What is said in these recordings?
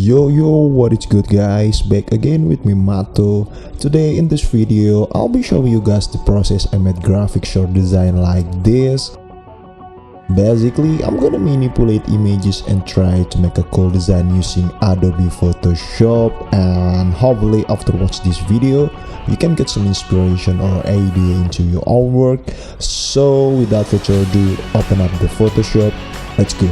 Yo, what is good guys, back again with me Mato. Today in this video I'll be showing you guys the process I made graphic short design like this. Basically I'm gonna manipulate images and try to make a cool design using Adobe Photoshop, and hopefully after watch this video you can get some inspiration or idea into your own work. So without further ado, open up the Photoshop, let's go.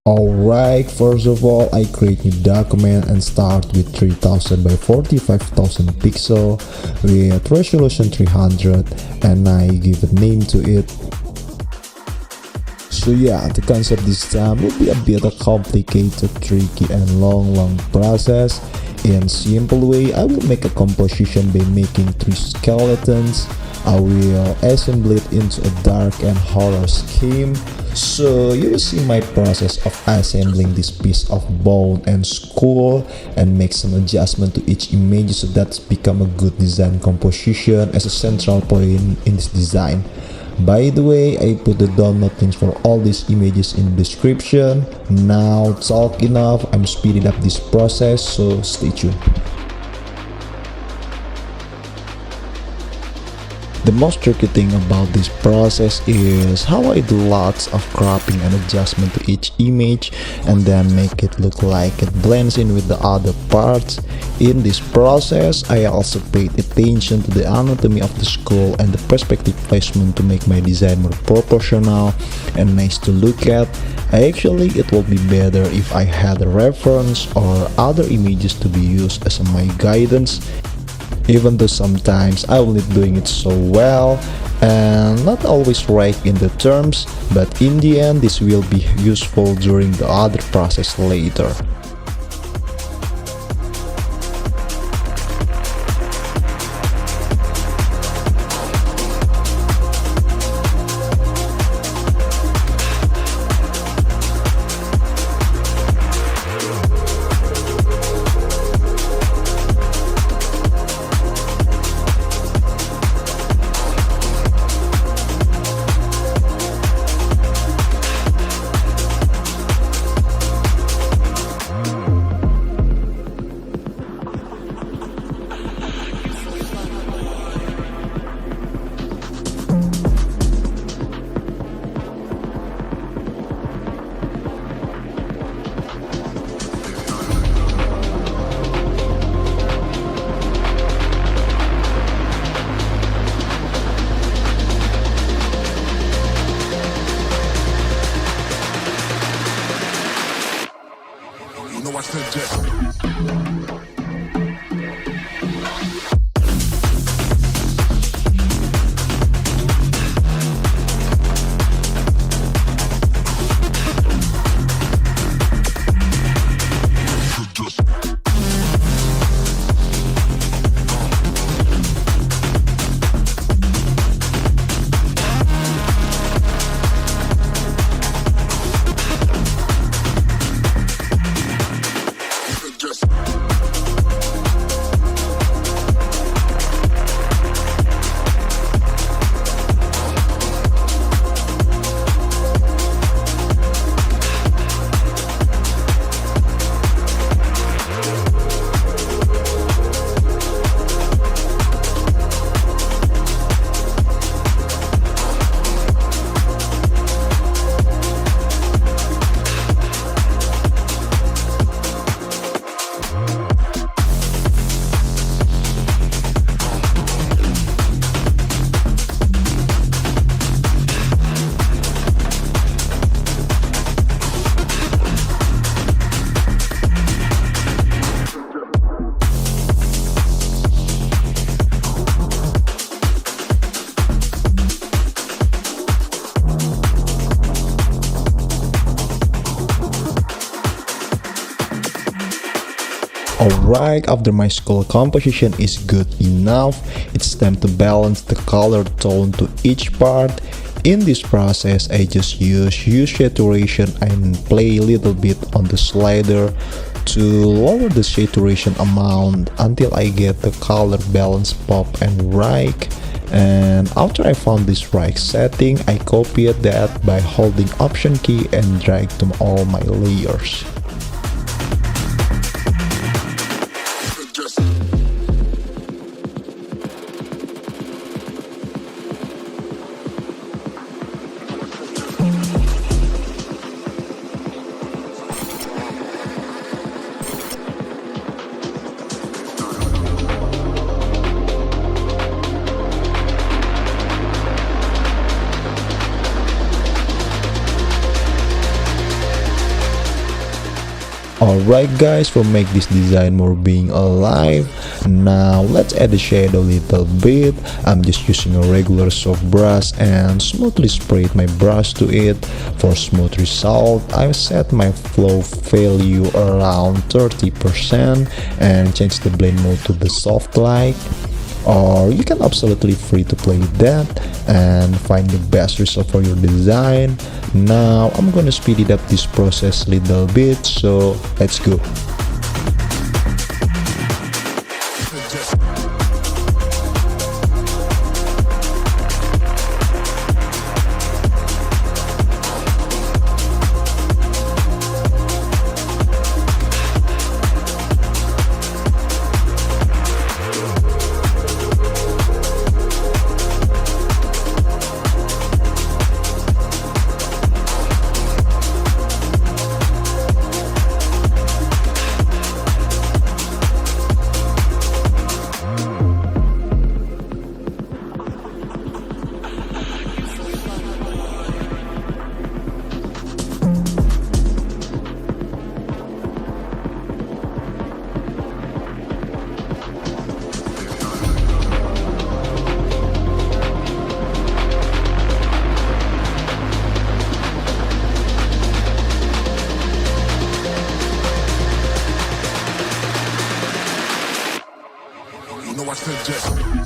Alright, first of all I create new document and start with 3000 by 45000 pixel with resolution 300, and I give a name to it. So yeah, the concept this time will be a bit of complicated, tricky and long process. In simple way, I will make a composition by making 3 skeletons. I will assemble it into a dark and horror scheme. So you will see my process of assembling this piece of bone and skull and make some adjustment to each image so that become a good design composition as a central point in this design. By the way, I put the download links for all these images in the description. Now talk enough, I'm speeding up this process, so stay tuned. The most tricky thing about this process is how I do lots of cropping and adjustment to each image and then make it look like it blends in with the other parts. In this process, I also paid attention to the anatomy of the skull and the perspective placement to make my design more proportional and nice to look at. Actually, it would be better if I had a reference or other images to be used as my guidance. Even though sometimes I will not doing it so well and not always right in the terms, but in the end this will be useful during the other process later. I said that. Alright, after my skull composition is good enough, it's time to balance the color tone to each part. In this process, I just use hue saturation and play a little bit on the slider to lower the saturation amount until I get the color balance pop and right. And after I found this right setting, I copied that by holding Option key and drag to all my layers. Alright guys, for make this design more being alive, now let's add the shadow a little bit. I'm just using a regular soft brush and smoothly sprayed my brush to it. For smooth result, I set my flow value around 30% and change the blend mode to the soft light. Or you can absolutely free to play with that and find the best result for your design. Now I'm gonna speed it up this process a little bit, so let's go. I suggest.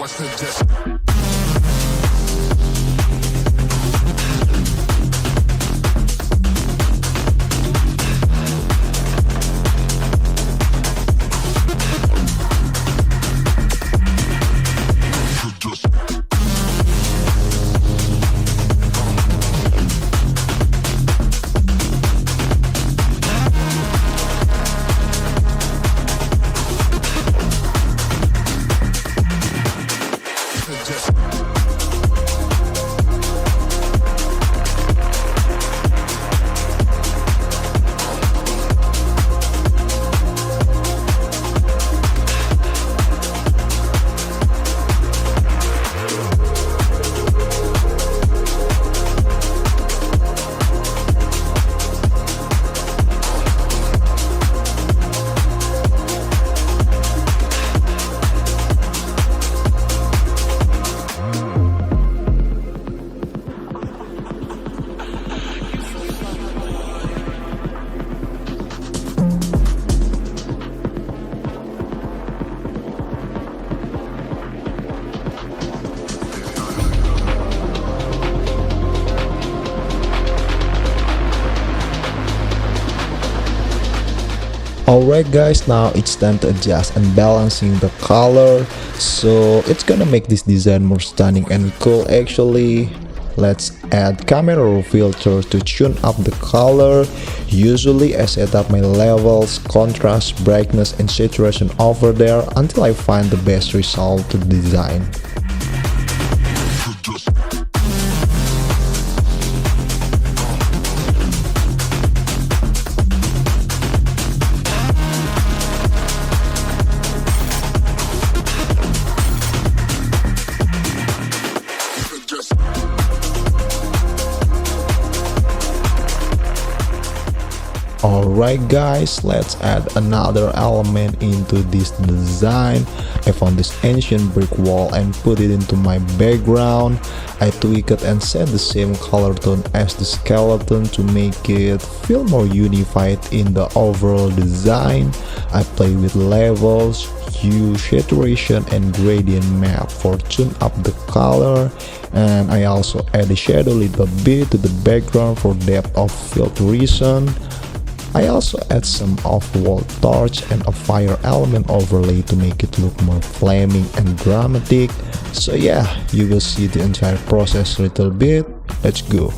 I suggest. suggest. Alright guys, now it's time to adjust and balancing the color, so it's gonna make this design more stunning and cool. Actually, let's add camera raw filter to tune up the color. Usually I set up my levels, contrast, brightness and saturation over there until I find the best result to the design. Alright guys, let's add another element into this design. I found this ancient brick wall and put it into my background. I tweak it and set the same color tone as the skeleton to make it feel more unified in the overall design. I play with levels, hue, saturation and gradient map for tune up the color, and I also add a shadow little bit to the background for depth of field reason. I also add some off-wall torch and a fire element overlay to make it look more flaming and dramatic. So yeah, you will see the entire process a little bit. Let's go.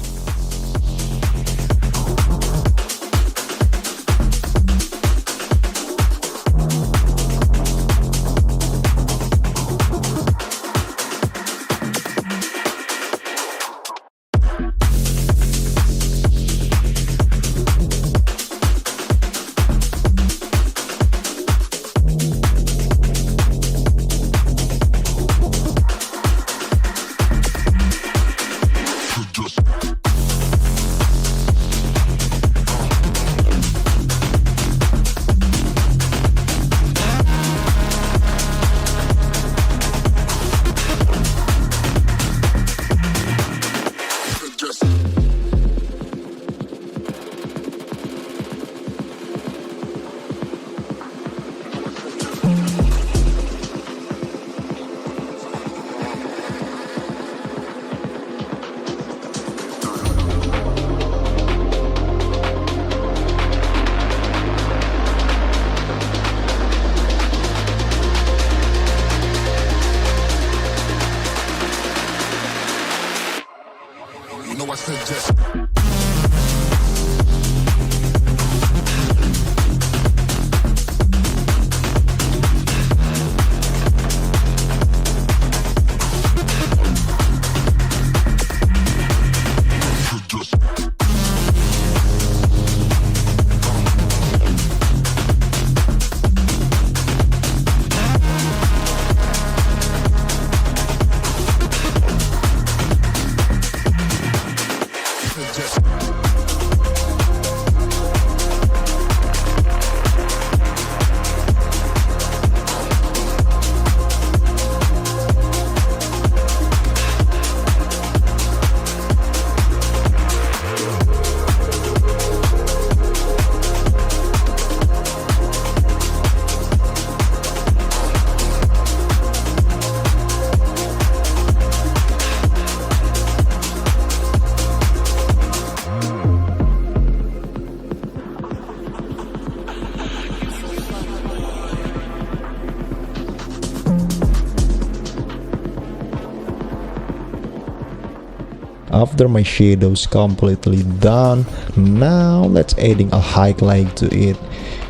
I suggest. After my shadows completely done, now let's adding a highlight to it.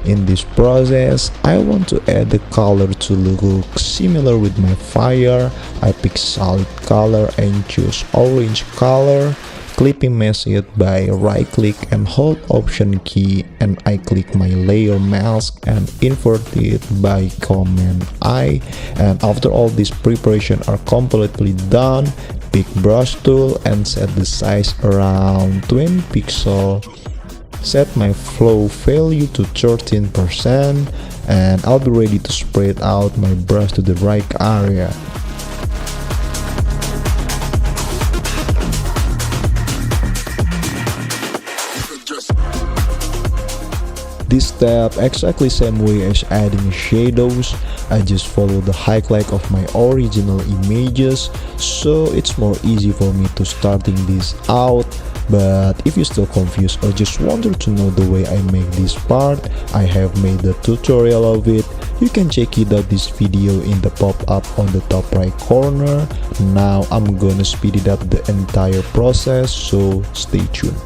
In this process, I want to add the color to look similar with my fire. I pick solid color and choose orange color. Clip image it by right click and hold option key, and I click my layer mask and invert it by command I. And after all this preparation are completely done, pick brush tool and set the size around 20 pixel. Set my flow value to 13% and I'll be ready to spread out my brush to the right area. This step exactly same way as adding shadows. I just follow the highlight of my original images, so it's more easy for me to starting this out. But if you're still confused or just wanted to know the way I make this part, I have made a tutorial of it. You can check it out this video in the pop-up on the top right corner. Now I'm gonna speed it up the entire process, so stay tuned.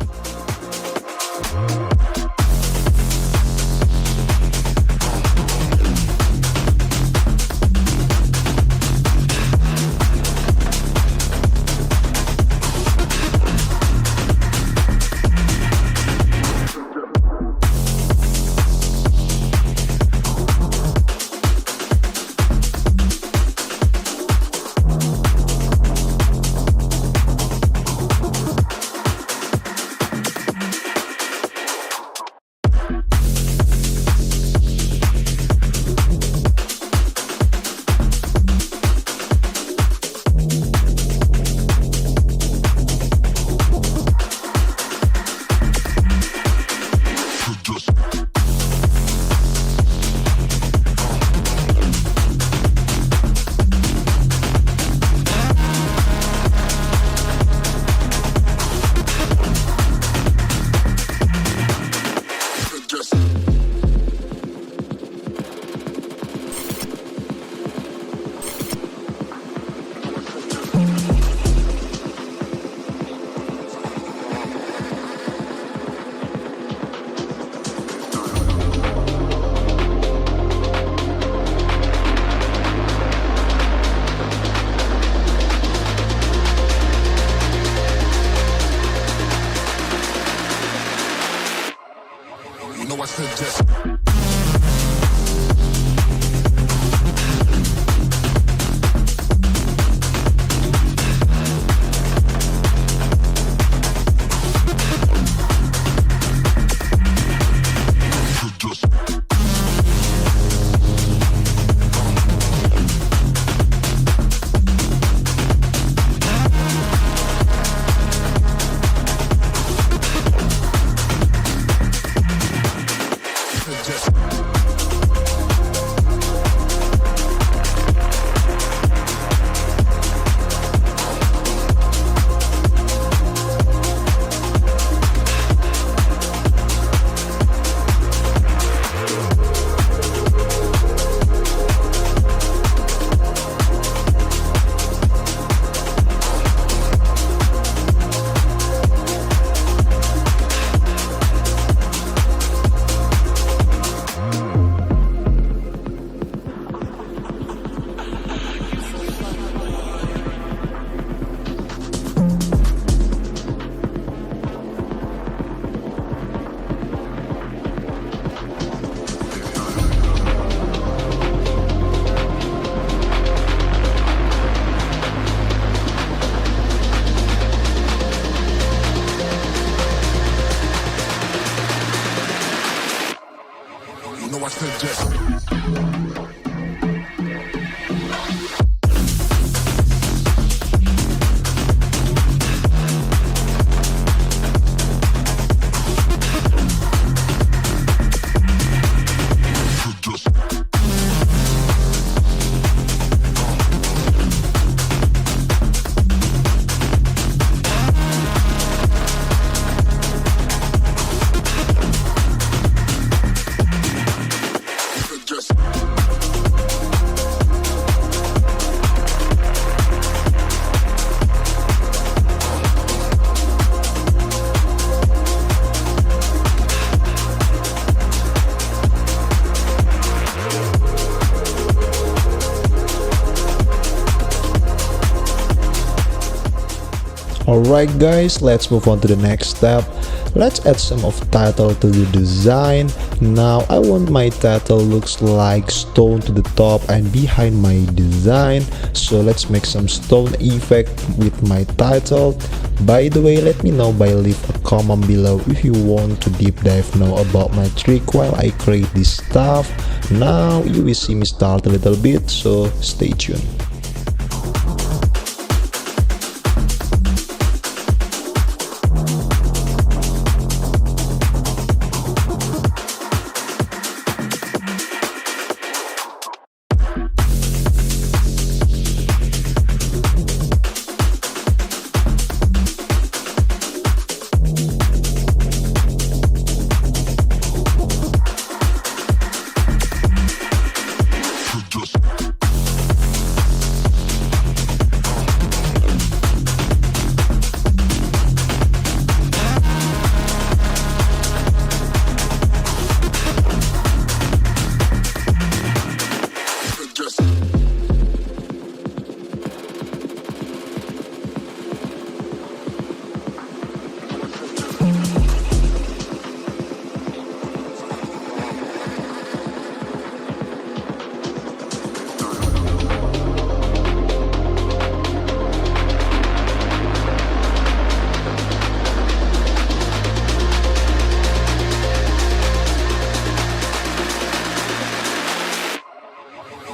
You know I said just. Alright guys, let's move on to the next step. Let's add some of title to the design. Now I want my title looks like stone to the top and behind my design. So let's make some stone effect with my title. By the way, let me know by leave a comment below if you want to deep dive now about my trick while I create this stuff. Now you will see me start a little bit, so stay tuned.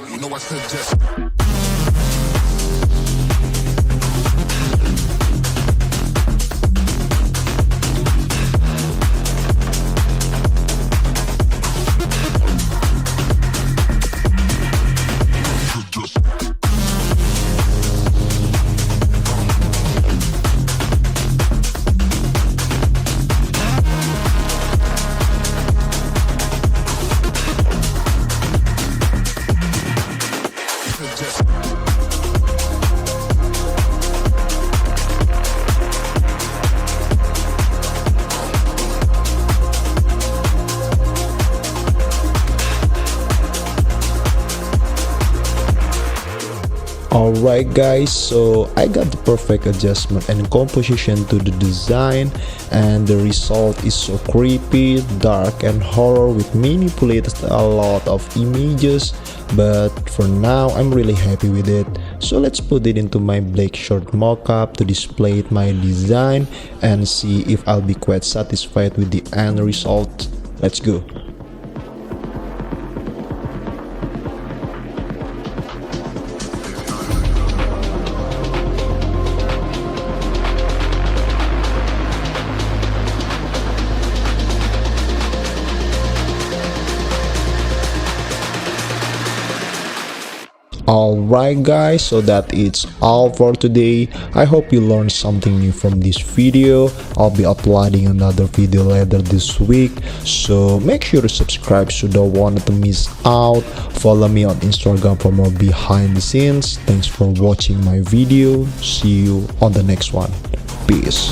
You know I suggest. Alright guys, so I got the perfect adjustment and composition to the design, and the result is so creepy, dark and horror with manipulated a lot of images, but for now I'm really happy with it. So let's put it into my black short mockup to display my design and see if I'll be quite satisfied with the end result. Let's go. Alright guys, so that is all for today. I hope you learned something new from this video. I'll be uploading another video later this week, so make sure to subscribe so you don't want to miss out. Follow me on Instagram for more behind the scenes. Thanks for watching my video. See you on the next one. Peace.